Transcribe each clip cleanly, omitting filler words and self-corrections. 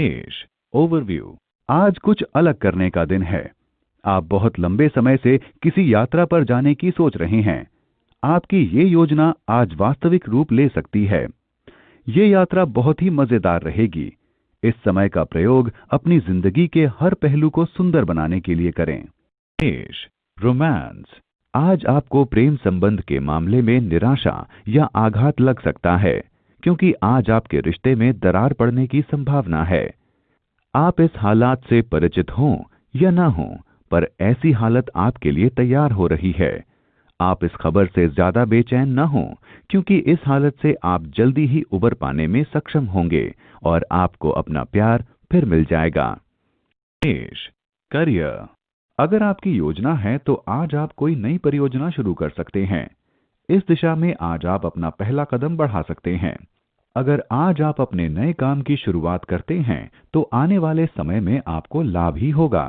मेष ओवरव्यू। आज कुछ अलग करने का दिन है। आप बहुत लंबे समय से किसी यात्रा पर जाने की सोच रहे हैं। आपकी ये योजना आज वास्तविक रूप ले सकती है। ये यात्रा बहुत ही मजेदार रहेगी। इस समय का प्रयोग अपनी जिंदगी के हर पहलू को सुंदर बनाने के लिए करें। मेष रोमांस। आज आपको प्रेम संबंध के मामले में निराशा या आघात लग सकता है, क्योंकि आज आपके रिश्ते में दरार पड़ने की संभावना है। आप इस हालात से परिचित हों या ना हों, पर ऐसी हालत आपके लिए तैयार हो रही है। आप इस खबर से ज्यादा बेचैन न हों, क्योंकि इस हालत से आप जल्दी ही उबर पाने में सक्षम होंगे और आपको अपना प्यार फिर मिल जाएगा। मेष करियर। अगर आपकी योजना है तो आज आप कोई नई परियोजना शुरू कर सकते हैं। इस दिशा में आज आप अपना पहला कदम बढ़ा सकते हैं। अगर आज आप अपने नए काम की शुरुआत करते हैं तो आने वाले समय में आपको लाभ ही होगा।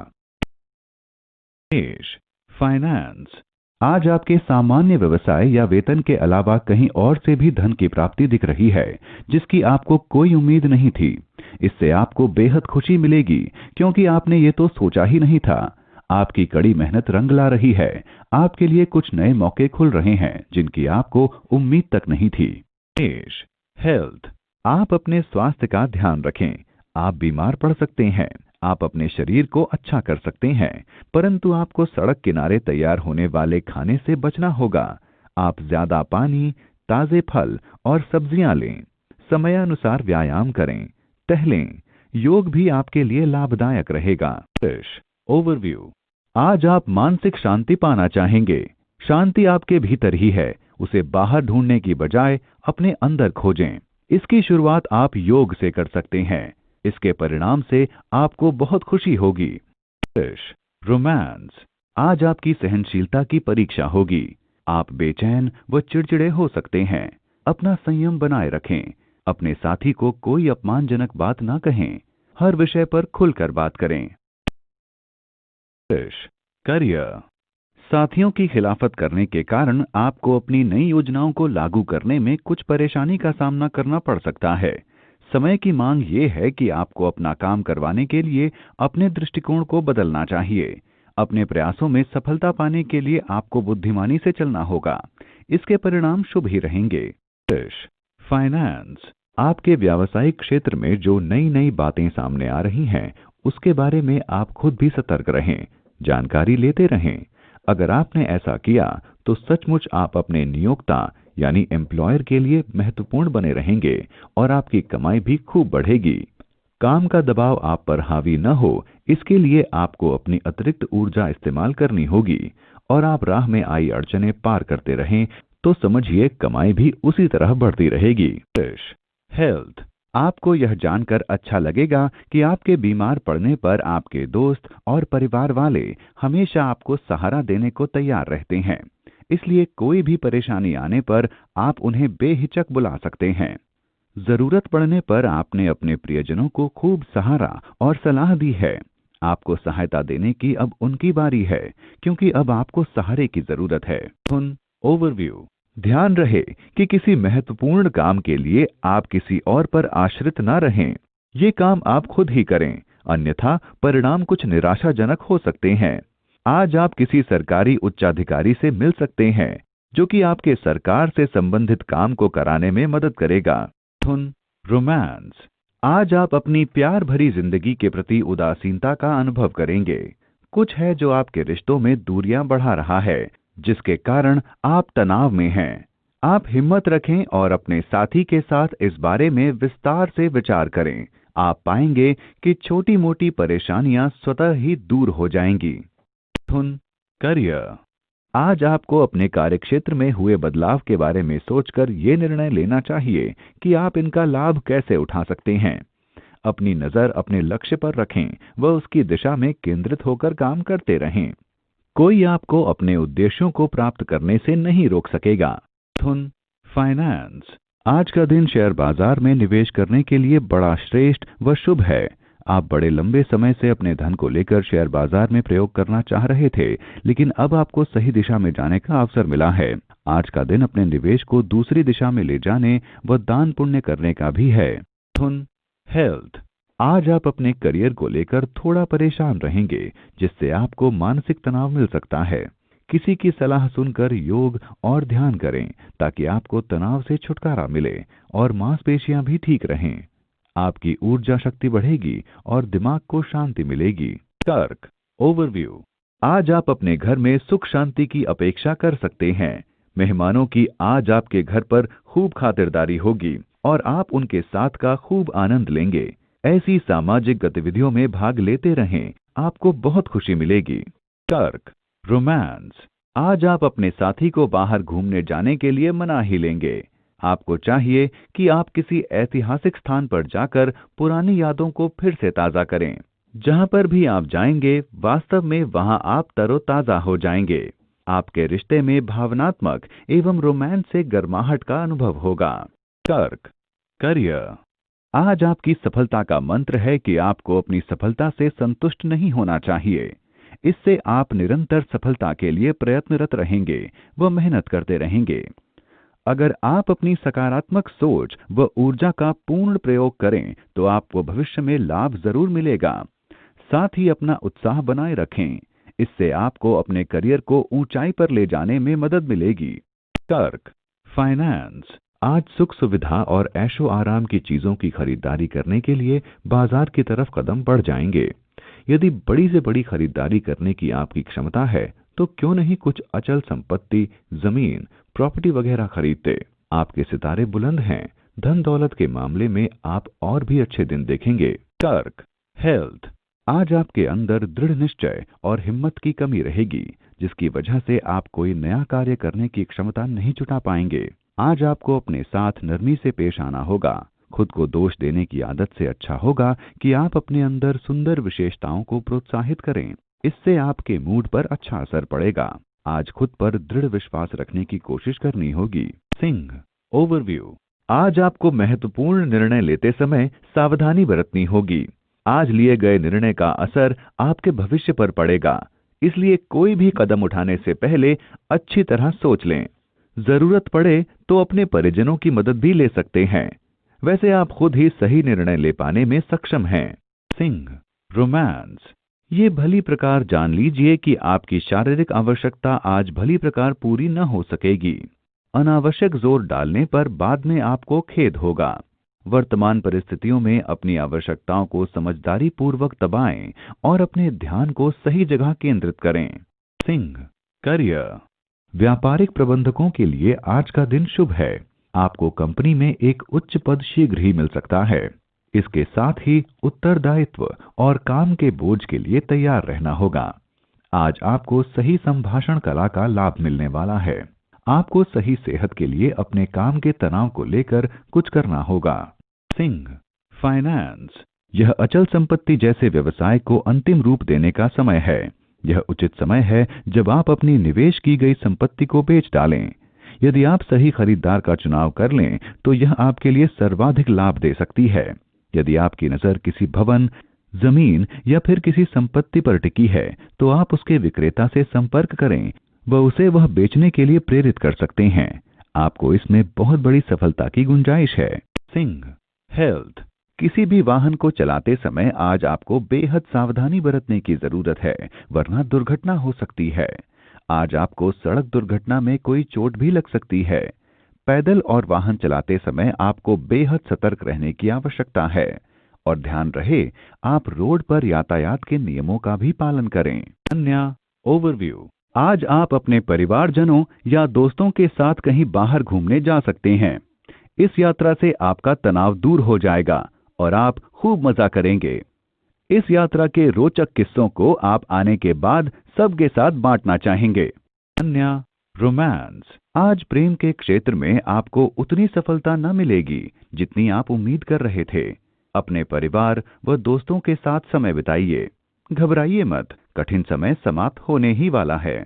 मेष फाइनेंस। आज आपके सामान्य व्यवसाय या वेतन के अलावा कहीं और से भी धन की प्राप्ति दिख रही है, जिसकी आपको कोई उम्मीद नहीं थी। इससे आपको बेहद खुशी मिलेगी, क्योंकि आपने ये तो सोचा ही नहीं था। आपकी कड़ी मेहनत रंग ला रही है। आपके लिए कुछ नए मौके खुल रहे हैं, जिनकी आपको उम्मीद तक नहीं थी। मेष हेल्थ। आप अपने स्वास्थ्य का ध्यान रखें। आप बीमार पड़ सकते हैं। आप अपने शरीर को अच्छा कर सकते हैं, परंतु आपको सड़क किनारे तैयार होने वाले खाने से बचना होगा। आप ज्यादा पानी, ताजे फल और सब्जियां लें। समयानुसार व्यायाम करें, टहलें। योग भी आपके लिए लाभदायक रहेगा। ओवरव्यू। आज आप मानसिक शांति पाना चाहेंगे। शांति आपके भीतर ही है। उसे बाहर ढूंढने की बजाय अपने अंदर खोजें। इसकी शुरुआत आप योग से कर सकते हैं। इसके परिणाम से आपको बहुत खुशी होगी। रोमांस। आज आपकी सहनशीलता की परीक्षा होगी। आप बेचैन व चिड़चिड़े हो सकते हैं। अपना संयम बनाए रखें। अपने साथी को कोई अपमानजनक बात ना कहें। हर विषय पर खुलकर बात करें। करियर। साथियों की खिलाफत करने के कारण आपको अपनी नई योजनाओं को लागू करने में कुछ परेशानी का सामना करना पड़ सकता है। समय की मांग ये है कि आपको अपना काम करवाने के लिए अपने दृष्टिकोण को बदलना चाहिए। अपने प्रयासों में सफलता पाने के लिए आपको बुद्धिमानी से चलना होगा। इसके परिणाम शुभ ही रहेंगे। फाइनेंस। आपके व्यावसायिक क्षेत्र में जो नई नई बातें सामने आ रही हैं, उसके बारे में आप खुद भी सतर्क रहें, जानकारी लेते रहें। अगर आपने ऐसा किया तो सचमुच आप अपने नियोक्ता यानी एम्प्लॉयर के लिए महत्वपूर्ण बने रहेंगे और आपकी कमाई भी खूब बढ़ेगी। काम का दबाव आप पर हावी न हो, इसके लिए आपको अपनी अतिरिक्त ऊर्जा इस्तेमाल करनी होगी और आप राह में आई अड़चनें पार करते रहें तो समझिए कमाई भी उसी तरह बढ़ती रहेगी। हेल्थ। आपको यह जानकर अच्छा लगेगा कि आपके बीमार पड़ने पर आपके दोस्त और परिवार वाले हमेशा आपको सहारा देने को तैयार रहते हैं। इसलिए कोई भी परेशानी आने पर आप उन्हें बेहिचक बुला सकते हैं। जरूरत पड़ने पर आपने अपने प्रियजनों को खूब सहारा और सलाह दी है। आपको सहायता देने की अब उनकी बारी है, क्योंकि अब आपको सहारे की जरूरत है। ओवरव्यू। ध्यान रहे कि किसी महत्वपूर्ण काम के लिए आप किसी और पर आश्रित न रहें। ये काम आप खुद ही करें, अन्यथा परिणाम कुछ निराशाजनक हो सकते हैं। आज आप किसी सरकारी उच्चाधिकारी से मिल सकते हैं, जो कि आपके सरकार से संबंधित काम को कराने में मदद करेगा। रोमांस। आज आप अपनी प्यार भरी जिंदगी के प्रति उदासीनता का अनुभव करेंगे। कुछ है जो आपके रिश्तों में दूरियां बढ़ा रहा है, जिसके कारण आप तनाव में हैं। आप हिम्मत रखें और अपने साथी के साथ इस बारे में विस्तार से विचार करें। आप पाएंगे कि छोटी मोटी परेशानियां स्वतः ही दूर हो जाएंगी। करियर। आज आपको अपने कार्यक्षेत्र में हुए बदलाव के बारे में सोचकर ये निर्णय लेना चाहिए कि आप इनका लाभ कैसे उठा सकते हैं। अपनी नजर अपने लक्ष्य पर रखें व उसकी दिशा में केंद्रित होकर काम करते रहें। कोई आपको अपने उद्देश्यों को प्राप्त करने से नहीं रोक सकेगा। फाइनेंस। आज का दिन शेयर बाजार में निवेश करने के लिए बड़ा श्रेष्ठ व शुभ है। आप बड़े लंबे समय से अपने धन को लेकर शेयर बाजार में प्रयोग करना चाह रहे थे, लेकिन अब आपको सही दिशा में जाने का अवसर मिला है। आज का दिन अपने निवेश को दूसरी दिशा में ले जाने व दान पुण्य करने का भी है। हेल्थ। आज आप अपने करियर को लेकर थोड़ा परेशान रहेंगे, जिससे आपको मानसिक तनाव मिल सकता है। किसी की सलाह सुनकर योग और ध्यान करें ताकि आपको तनाव से छुटकारा मिले और मांसपेशियां भी ठीक रहें। आपकी ऊर्जा शक्ति बढ़ेगी और दिमाग को शांति मिलेगी। कर्क ओवरव्यू। आज आप अपने घर में सुख शांति की अपेक्षा कर सकते हैं। मेहमानों की आज आपके घर पर खूब खातिरदारी होगी और आप उनके साथ का खूब आनंद लेंगे। ऐसी सामाजिक गतिविधियों में भाग लेते रहें, आपको बहुत खुशी मिलेगी। कर्क रोमांस। आज आप अपने साथी को बाहर घूमने जाने के लिए मना ही लेंगे। आपको चाहिए कि आप किसी ऐतिहासिक स्थान पर जाकर पुरानी यादों को फिर से ताजा करें। जहां पर भी आप जाएंगे, वास्तव में वहां आप तरोताजा हो जाएंगे। आपके रिश्ते में भावनात्मक एवं रोमांस से गर्माहट का अनुभव होगा। कर्क करियर। आज आपकी सफलता का मंत्र है कि आपको अपनी सफलता से संतुष्ट नहीं होना चाहिए। इससे आप निरंतर सफलता के लिए प्रयत्नरत रहेंगे व मेहनत करते रहेंगे। अगर आप अपनी सकारात्मक सोच व ऊर्जा का पूर्ण प्रयोग करें तो आपको भविष्य में लाभ जरूर मिलेगा। साथ ही अपना उत्साह बनाए रखें, इससे आपको अपने करियर को ऊंचाई पर ले जाने में मदद मिलेगी। कर्क फाइनेंस। आज सुख सुविधा और ऐशो आराम की चीजों की खरीदारी करने के लिए बाजार की तरफ कदम बढ़ जाएंगे। यदि बड़ी से बड़ी खरीदारी करने की आपकी क्षमता है तो क्यों नहीं कुछ अचल संपत्ति, जमीन, प्रॉपर्टी वगैरह खरीदते। आपके सितारे बुलंद हैं। धन दौलत के मामले में आप और भी अच्छे दिन देखेंगे। कर्क हेल्थ। आज आपके अंदर दृढ़ निश्चय और हिम्मत की कमी रहेगी, जिसकी वजह से आप कोई नया कार्य करने की क्षमता नहीं जुटा पाएंगे। आज आपको अपने साथ नरमी से पेश आना होगा। खुद को दोष देने की आदत से अच्छा होगा कि आप अपने अंदर सुंदर विशेषताओं को प्रोत्साहित करें। इससे आपके मूड पर अच्छा असर पड़ेगा। आज खुद पर दृढ़ विश्वास रखने की कोशिश करनी होगी। सिंह ओवरव्यू। आज आपको महत्वपूर्ण निर्णय लेते समय सावधानी बरतनी होगी। आज लिए गए निर्णय का असर आपके भविष्य पर पड़ेगा, इसलिए कोई भी कदम उठाने से पहले अच्छी तरह सोच लें। जरूरत पड़े तो अपने परिजनों की मदद भी ले सकते हैं। वैसे आप खुद ही सही निर्णय ले पाने में सक्षम हैं। सिंह रोमांस। ये भली प्रकार जान लीजिए कि आपकी शारीरिक आवश्यकता आज भली प्रकार पूरी न हो सकेगी। अनावश्यक जोर डालने पर बाद में आपको खेद होगा। वर्तमान परिस्थितियों में अपनी आवश्यकताओं को समझदारी पूर्वक दबाएं और अपने ध्यान को सही जगह केंद्रित करें। सिंह करियर। व्यापारिक प्रबंधकों के लिए आज का दिन शुभ है। आपको कंपनी में एक उच्च पद शीघ्र ही मिल सकता है। इसके साथ ही उत्तरदायित्व और काम के बोझ के लिए तैयार रहना होगा। आज आपको सही संभाषण कला का लाभ मिलने वाला है। आपको सही सेहत के लिए अपने काम के तनाव को लेकर कुछ करना होगा। सिंह फाइनेंस। यह अचल संपत्ति जैसे व्यवसाय को अंतिम रूप देने का समय है। यह उचित समय है जब आप अपनी निवेश की गई संपत्ति को बेच डालें। यदि आप सही खरीदार का चुनाव कर लें तो यह आपके लिए सर्वाधिक लाभ दे सकती है। यदि आपकी नजर किसी भवन, जमीन या फिर किसी संपत्ति पर टिकी है तो आप उसके विक्रेता से संपर्क करें व उसे वह बेचने के लिए प्रेरित कर सकते हैं। आपको इसमें बहुत बड़ी सफलता की गुंजाइश है। सिंह हेल्थ। किसी भी वाहन को चलाते समय आज आपको बेहद सावधानी बरतने की जरूरत है, वरना दुर्घटना हो सकती है। आज आपको सड़क दुर्घटना में कोई चोट भी लग सकती है। पैदल और वाहन चलाते समय आपको बेहद सतर्क रहने की आवश्यकता है और ध्यान रहे आप रोड पर यातायात के नियमों का भी पालन करें। अन्य ओवरव्यू। आज आप अपने परिवारजनों या दोस्तों के साथ कहीं बाहर घूमने जा सकते हैं। इस यात्रा से आपका तनाव दूर हो जाएगा और आप खूब मजा करेंगे। इस यात्रा के रोचक किस्सों को आप आने के बाद सबके साथ बांटना चाहेंगे। अन्य रोमांस। आज प्रेम के क्षेत्र में आपको उतनी सफलता न मिलेगी जितनी आप उम्मीद कर रहे थे। अपने परिवार व दोस्तों के साथ समय बिताइए। घबराइए मत, कठिन समय समाप्त होने ही वाला है।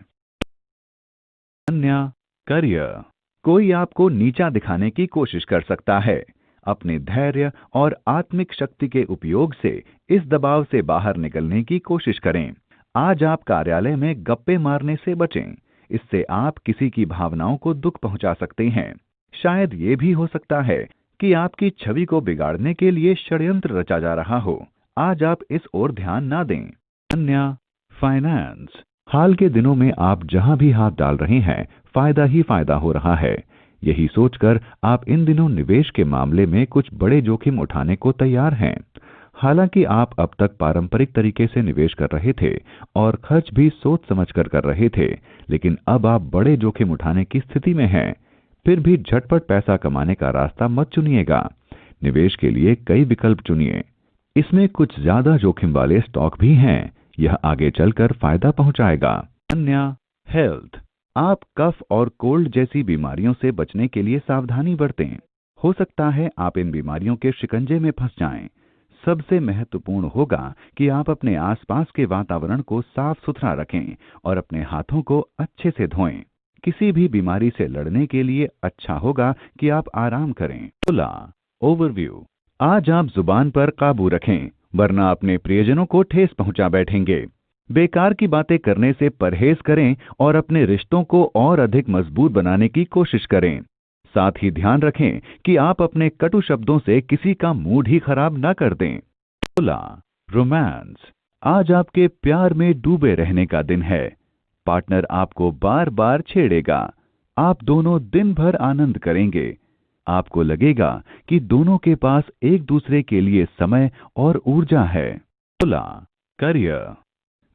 अन्य करियर। कोई आपको नीचा दिखाने की कोशिश कर सकता है। अपने धैर्य और आत्मिक शक्ति के उपयोग से इस दबाव से बाहर निकलने की कोशिश करें। आज आप कार्यालय में गप्पे मारने से बचें। इससे आप किसी की भावनाओं को दुख पहुंचा सकते हैं। शायद ये भी हो सकता है कि आपकी छवि को बिगाड़ने के लिए षड्यंत्र रचा जा रहा हो। आज आप इस ओर ध्यान ना दें। कन्या, फाइनेंस। हाल के दिनों में आप जहां भी हाथ डाल रहे हैं, फायदा ही फायदा हो रहा है। यही सोचकर आप इन दिनों निवेश के मामले में कुछ बड़े जोखिम उठाने को तैयार हैं। हालांकि आप अब तक पारंपरिक तरीके से निवेश कर रहे थे और खर्च भी सोच समझकर कर रहे थे, लेकिन अब आप बड़े जोखिम उठाने की स्थिति में हैं। फिर भी झटपट पैसा कमाने का रास्ता मत चुनिएगा। निवेश के लिए कई विकल्प चुनिए। इसमें कुछ ज्यादा जोखिम वाले स्टॉक भी हैं। यह आगे चलकर फायदा पहुंचाएगा। कन्या, हेल्थ। आप कफ और कोल्ड जैसी बीमारियों से बचने के लिए सावधानी बरतें। हो सकता है आप इन बीमारियों के शिकंजे में फंस जाएं। सबसे महत्वपूर्ण होगा कि आप अपने आसपास के वातावरण को साफ सुथरा रखें और अपने हाथों को अच्छे से धोएं। किसी भी बीमारी से लड़ने के लिए अच्छा होगा कि आप आराम करें। खुला ओवरव्यू। आज आप जुबान पर काबू रखें, वरना अपने प्रियजनों को ठेस पहुंचा बैठेंगे। बेकार की बातें करने से परहेज करें और अपने रिश्तों को और अधिक मजबूत बनाने की कोशिश करें। साथ ही ध्यान रखें कि आप अपने कटु शब्दों से किसी का मूड ही खराब न कर दें। खुला रोमांस। आज आपके प्यार में डूबे रहने का दिन है। पार्टनर आपको बार बार छेड़ेगा। आप दोनों दिन भर आनंद करेंगे। आपको लगेगा कि दोनों के पास एक दूसरे के लिए समय और ऊर्जा है। खुला करियर।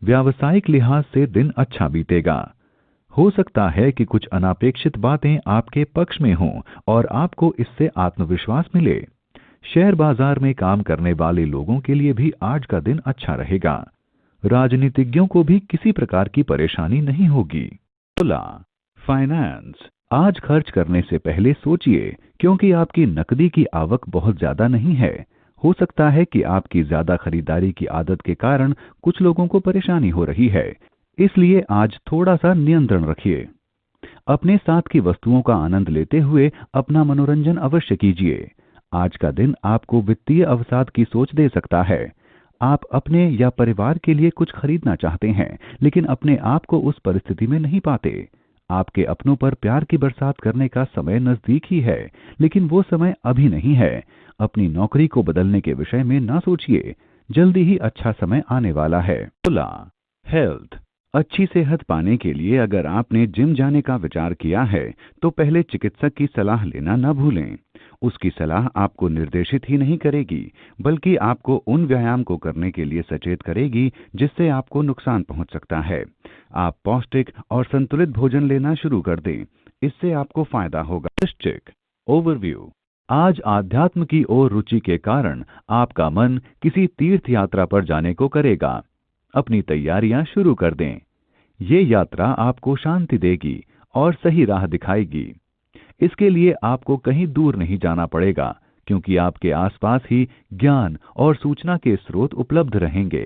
व्यावसायिक लिहाज से दिन अच्छा बीतेगा। हो सकता है कि कुछ अनापेक्षित बातें आपके पक्ष में हों और आपको इससे आत्मविश्वास मिले। शेयर बाजार में काम करने वाले लोगों के लिए भी आज का दिन अच्छा रहेगा। राजनीतिज्ञों को भी किसी प्रकार की परेशानी नहीं होगी। खुला फाइनेंस। आज खर्च करने से पहले सोचिए, क्योंकि आपकी नकदी की आवक बहुत ज्यादा नहीं है। हो सकता है कि आपकी ज्यादा खरीदारी की आदत के कारण कुछ लोगों को परेशानी हो रही है, इसलिए आज थोड़ा सा नियंत्रण रखिए। अपने साथ की वस्तुओं का आनंद लेते हुए अपना मनोरंजन अवश्य कीजिए। आज का दिन आपको वित्तीय अवसाद की सोच दे सकता है। आप अपने या परिवार के लिए कुछ खरीदना चाहते हैं, लेकिन अपने आप को उस परिस्थिति में नहीं पाते। आपके अपनों पर प्यार की बरसात करने का समय नजदीक ही है, लेकिन वो समय अभी नहीं है। अपनी नौकरी को बदलने के विषय में ना सोचिए, जल्दी ही अच्छा समय आने वाला है। खुला हेल्थ। अच्छी सेहत पाने के लिए अगर आपने जिम जाने का विचार किया है, तो पहले चिकित्सक की सलाह लेना न भूलें। उसकी सलाह आपको निर्देशित ही नहीं करेगी, बल्कि आपको उन व्यायाम को करने के लिए सचेत करेगी जिससे आपको नुकसान पहुंच सकता है। आप पौष्टिक और संतुलित भोजन लेना शुरू कर दें, इससे आपको फायदा होगा। वृश्चिक ओवरव्यू। आज आध्यात्म की ओर रुचि के कारण आपका मन किसी तीर्थ यात्रा पर जाने को करेगा। अपनी तैयारियां शुरू कर दें। ये यात्रा आपको शांति देगी और सही राह दिखाएगी। इसके लिए आपको कहीं दूर नहीं जाना पड़ेगा, क्योंकि आपके आसपास ही ज्ञान और सूचना के स्रोत उपलब्ध रहेंगे।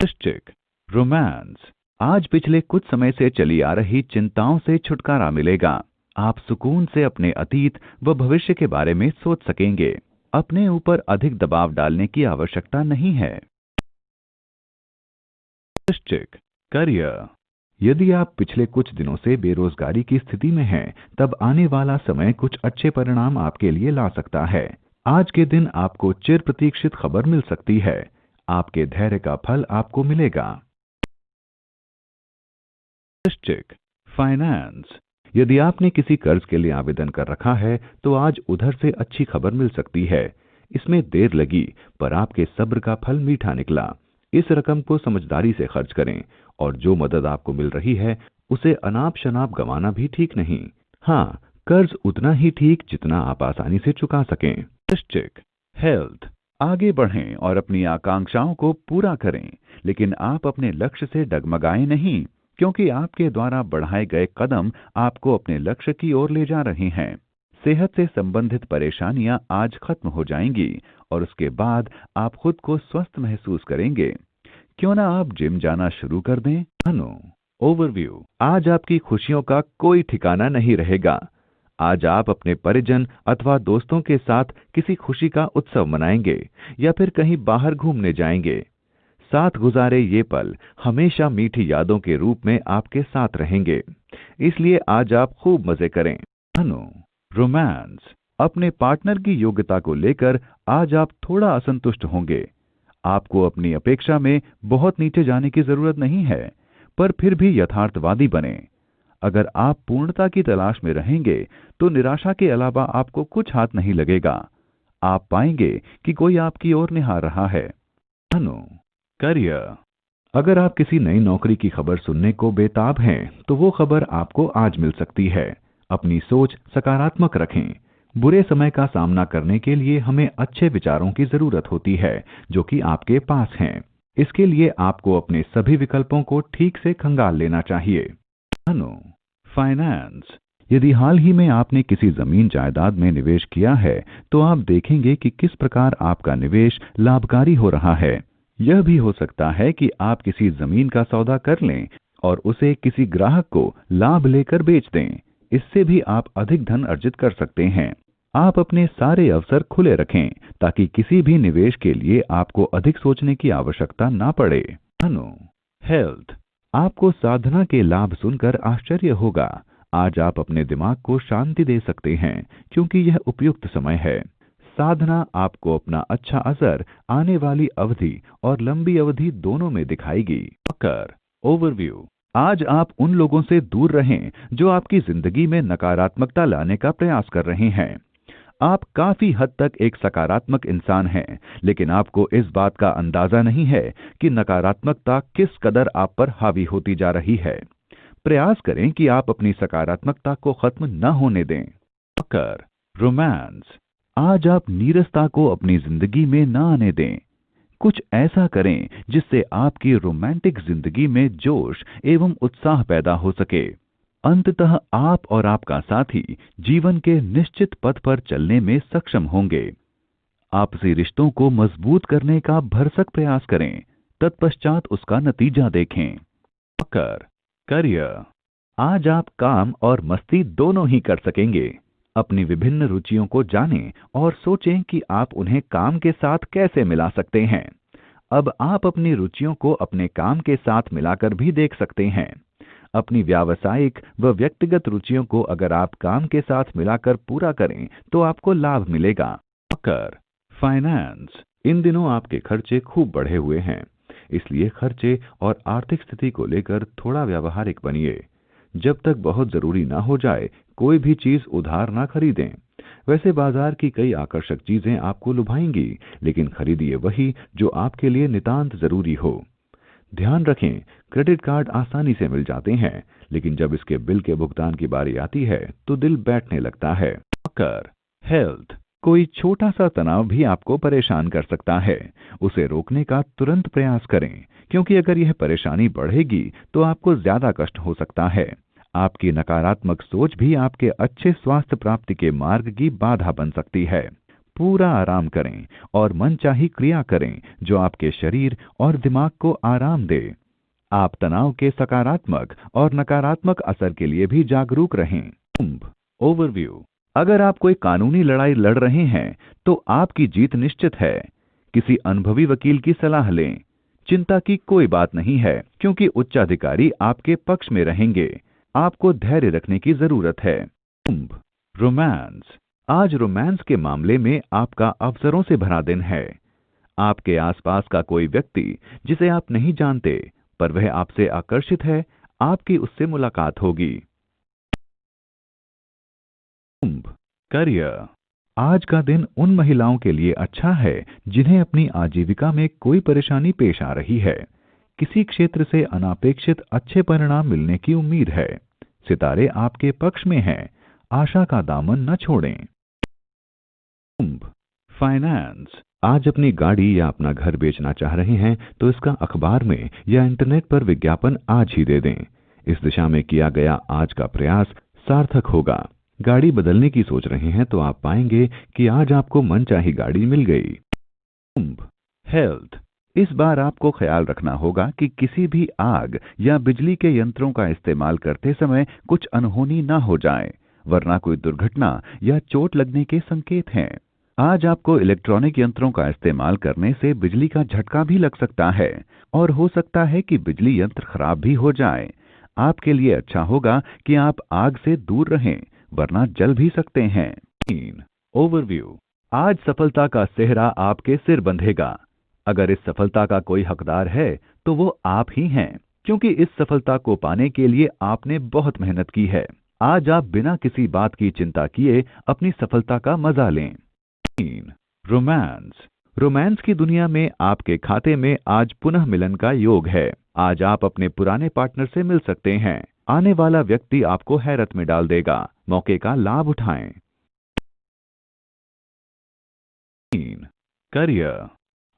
वृश्चिक रोमांस। आज पिछले कुछ समय से चली आ रही चिंताओं से छुटकारा मिलेगा। आप सुकून से अपने अतीत व भविष्य के बारे में सोच सकेंगे। अपने ऊपर अधिक दबाव डालने की आवश्यकता नहीं है। वृश्चिक करियर। यदि आप पिछले कुछ दिनों से बेरोजगारी की स्थिति में हैं, तब आने वाला समय कुछ अच्छे परिणाम आपके लिए ला सकता है। आज के दिन आपको चिर प्रतीक्षित खबर मिल सकती है। आपके धैर्य का फल आपको मिलेगा। वृश्चिक फाइनेंस। यदि आपने किसी कर्ज के लिए आवेदन कर रखा है, तो आज उधर से अच्छी खबर मिल सकती है। इसमें देर लगी, पर आपके सब्र का फल मीठा निकला। इस रकम को समझदारी से खर्च करें, और जो मदद आपको मिल रही है उसे अनाप शनाप गंवाना भी ठीक नहीं। हाँ, कर्ज उतना ही ठीक जितना आप आसानी से चुका सकें। वृश्चिक हेल्थ। आगे बढ़ें और अपनी आकांक्षाओं को पूरा करें, लेकिन आप अपने लक्ष्य से डगमगाएं नहीं, क्योंकि आपके द्वारा बढ़ाए गए कदम आपको अपने लक्ष्य की ओर ले जा रहे हैं। सेहत से संबंधित परेशानियां आज खत्म हो जाएंगी और उसके बाद आप खुद को स्वस्थ महसूस करेंगे। क्यों ना आप जिम जाना शुरू कर दें। धनु ओवरव्यू। आज आपकी खुशियों का कोई ठिकाना नहीं रहेगा। आज आप अपने परिजन अथवा दोस्तों के साथ किसी खुशी का उत्सव मनाएंगे या फिर कहीं बाहर घूमने जाएंगे। साथ गुजारे ये पल हमेशा मीठी यादों के रूप में आपके साथ रहेंगे, इसलिए आज आप खूब मजे करें। धनु रोमांस। अपने पार्टनर की योग्यता को लेकर आज आप थोड़ा असंतुष्ट होंगे। आपको अपनी अपेक्षा में बहुत नीचे जाने की जरूरत नहीं है, पर फिर भी यथार्थवादी बने। अगर आप पूर्णता की तलाश में रहेंगे तो निराशा के अलावा आपको कुछ हाथ नहीं लगेगा। आप पाएंगे कि कोई आपकी ओर निहार रहा है। करियर। अगर आप किसी नई नौकरी की खबर सुनने को बेताब हैं, तो वो खबर आपको आज मिल सकती है। अपनी सोच सकारात्मक रखें। बुरे समय का सामना करने के लिए हमें अच्छे विचारों की जरूरत होती है, जो कि आपके पास हैं। इसके लिए आपको अपने सभी विकल्पों को ठीक से खंगाल लेना चाहिए। फाइनेंस। यदि हाल ही में आपने किसी जमीन जायदाद में निवेश किया है, तो आप देखेंगे कि किस प्रकार आपका निवेश लाभकारी हो रहा है। यह भी हो सकता है कि आप किसी जमीन का सौदा कर लें और उसे किसी ग्राहक को लाभ लेकर बेच दें। इससे भी आप अधिक धन अर्जित कर सकते हैं। आप अपने सारे अवसर खुले रखें ताकि किसी भी निवेश के लिए आपको अधिक सोचने की आवश्यकता ना पड़े। हेल्थ। आपको साधना के लाभ सुनकर आश्चर्य होगा। आज आप अपने दिमाग को शांति दे सकते हैं, क्योंकि यह उपयुक्त समय है। साधना आपको अपना अच्छा असर आने वाली अवधि और लंबी अवधि दोनों में दिखाएगी। ओवरव्यू। आज आप उन लोगों से दूर रहें जो आपकी जिंदगी में नकारात्मकता लाने का प्रयास कर रहे हैं। आप काफी हद तक एक सकारात्मक इंसान हैं, लेकिन आपको इस बात का अंदाजा नहीं है कि नकारात्मकता किस कदर आप पर हावी होती जा रही है। प्रयास करें कि आप अपनी सकारात्मकता को खत्म न होने दें। रोमांस। आज आप नीरसता को अपनी जिंदगी में न आने दें। कुछ ऐसा करें जिससे आपकी रोमांटिक जिंदगी में जोश एवं उत्साह पैदा हो सके। अंततः आप और आपका साथी जीवन के निश्चित पथ पर चलने में सक्षम होंगे। आपसी रिश्तों को मजबूत करने का भरसक प्रयास करें, तत्पश्चात उसका नतीजा देखें। करियर। आज आप काम और मस्ती दोनों ही कर सकेंगे। अपनी विभिन्न रुचियों को जानें और सोचें कि आप उन्हें काम के साथ कैसे मिला सकते हैं। अब आप अपनी रुचियों को अपने काम के साथ मिलाकर भी देख सकते हैं। अपनी व्यावसायिक व व्यक्तिगत रुचियों को अगर आप काम के साथ मिलाकर पूरा करें तो आपको लाभ मिलेगा। फाइनेंस। इन दिनों आपके खर्चे खूब बढ़े हुए हैं, इसलिए खर्चे और आर्थिक स्थिति को लेकर थोड़ा व्यावहारिक बनिए। जब तक बहुत जरूरी ना हो जाए, कोई भी चीज उधार ना खरीदें। वैसे बाजार की कई आकर्षक चीजें आपको लुभाएंगी, लेकिन खरीदिए वही जो आपके लिए नितांत जरूरी हो। ध्यान रखें, क्रेडिट कार्ड आसानी से मिल जाते हैं, लेकिन जब इसके बिल के भुगतान की बारी आती है तो दिल बैठने लगता है। हेल्थ। कोई छोटा सा तनाव भी आपको परेशान कर सकता है। उसे रोकने का तुरंत प्रयास करें, क्योंकि अगर यह परेशानी बढ़ेगी तो आपको ज्यादा कष्ट हो सकता है। आपकी नकारात्मक सोच भी आपके अच्छे स्वास्थ्य प्राप्ति के मार्ग की बाधा बन सकती है। पूरा आराम करें और मनचाही क्रिया करें जो आपके शरीर और दिमाग को आराम दे। आप तनाव के सकारात्मक और नकारात्मक असर के लिए भी जागरूक रहें। ओवरव्यू। अगर आप कोई कानूनी लड़ाई लड़ रहे हैं तो आपकी जीत निश्चित है। किसी अनुभवी वकील की सलाह लें। चिंता की कोई बात नहीं है, क्योंकि उच्चाधिकारी आपके पक्ष में रहेंगे। आपको धैर्य रखने की जरूरत है। रोमांस। आज रोमांस के मामले में आपका अवसरों से भरा दिन है। आपके आसपास का कोई व्यक्ति जिसे आप नहीं जानते पर वह आपसे आकर्षित है, आपकी उससे मुलाकात होगी। करियर। आज का दिन उन महिलाओं के लिए अच्छा है जिन्हें अपनी आजीविका में कोई परेशानी पेश आ रही है। किसी क्षेत्र से अनापेक्षित अच्छे परिणाम मिलने की उम्मीद है। सितारे आपके पक्ष में हैं। आशा का दामन न छोड़ें। फाइनेंस। आज अपनी गाड़ी या अपना घर बेचना चाह रहे हैं तो इसका अखबार में या इंटरनेट पर विज्ञापन आज ही दे दें। इस दिशा में किया गया आज का प्रयास सार्थक होगा। गाड़ी बदलने की सोच रहे हैं तो आप पाएंगे कि आज आपको मनचाही गाड़ी मिल गई। हेल्थ। इस बार आपको ख्याल रखना होगा कि किसी भी आग या बिजली के यंत्रों का इस्तेमाल करते समय कुछ अनहोनी ना हो जाए, वरना कोई दुर्घटना या चोट लगने के संकेत हैं। आज आपको इलेक्ट्रॉनिक यंत्रों का इस्तेमाल करने से बिजली का झटका भी लग सकता है और हो सकता है कि बिजली यंत्र खराब भी हो जाए। आपके लिए अच्छा होगा कि आप आग से दूर रहें, वरना जल भी सकते हैं। ओवरव्यू। आज सफलता का सेहरा आपके सिर बंधेगा। अगर इस सफलता का कोई हकदार है तो वो आप ही हैं, क्योंकि इस सफलता को पाने के लिए आपने बहुत मेहनत की है। आज आप बिना किसी बात की चिंता किए अपनी सफलता का मजा लें। 3. रोमांस। रोमांस की दुनिया में आपके खाते में आज पुनः मिलन का योग है। आज आप अपने पुराने पार्टनर से मिल सकते हैं। आने वाला व्यक्ति आपको हैरत में डाल देगा। मौके का लाभ उठाएं। 3. करियर।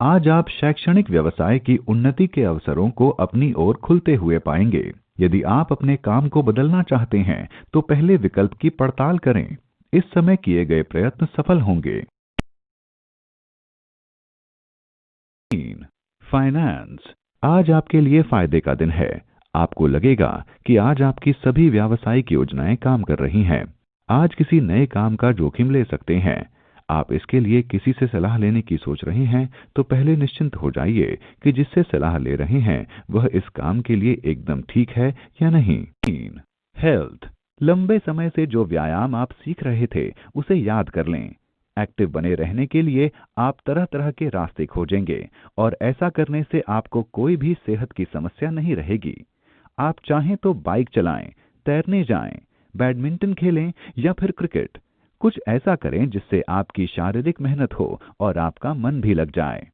आज आप शैक्षणिक व्यवसाय की उन्नति के अवसरों को अपनी ओर खुलते हुए पाएंगे। यदि आप अपने काम को बदलना चाहते हैं तो पहले विकल्प की पड़ताल करें। इस समय किए गए प्रयत्न सफल होंगे। 3. फाइनेंस। आज आपके लिए फायदे का दिन है। आपको लगेगा कि आज आपकी सभी व्यावसायिक योजनाएं काम कर रही हैं। आज किसी नए काम का जोखिम ले सकते हैं। आप इसके लिए किसी से सलाह लेने की सोच रहे हैं तो पहले निश्चिंत हो जाइए कि जिससे सलाह ले रहे हैं वह इस काम के लिए एकदम ठीक है या नहीं। 3. हेल्थ। लंबे समय से जो व्यायाम आप सीख रहे थे उसे याद कर लें। एक्टिव बने रहने के लिए आप तरह तरह के रास्ते खोजेंगे और ऐसा करने से आपको कोई भी सेहत की समस्या नहीं रहेगी। आप चाहें तो बाइक चलाएं, तैरने जाएं, बैडमिंटन खेलें या फिर क्रिकेट। कुछ ऐसा करें जिससे आपकी शारीरिक मेहनत हो और आपका मन भी लग जाए।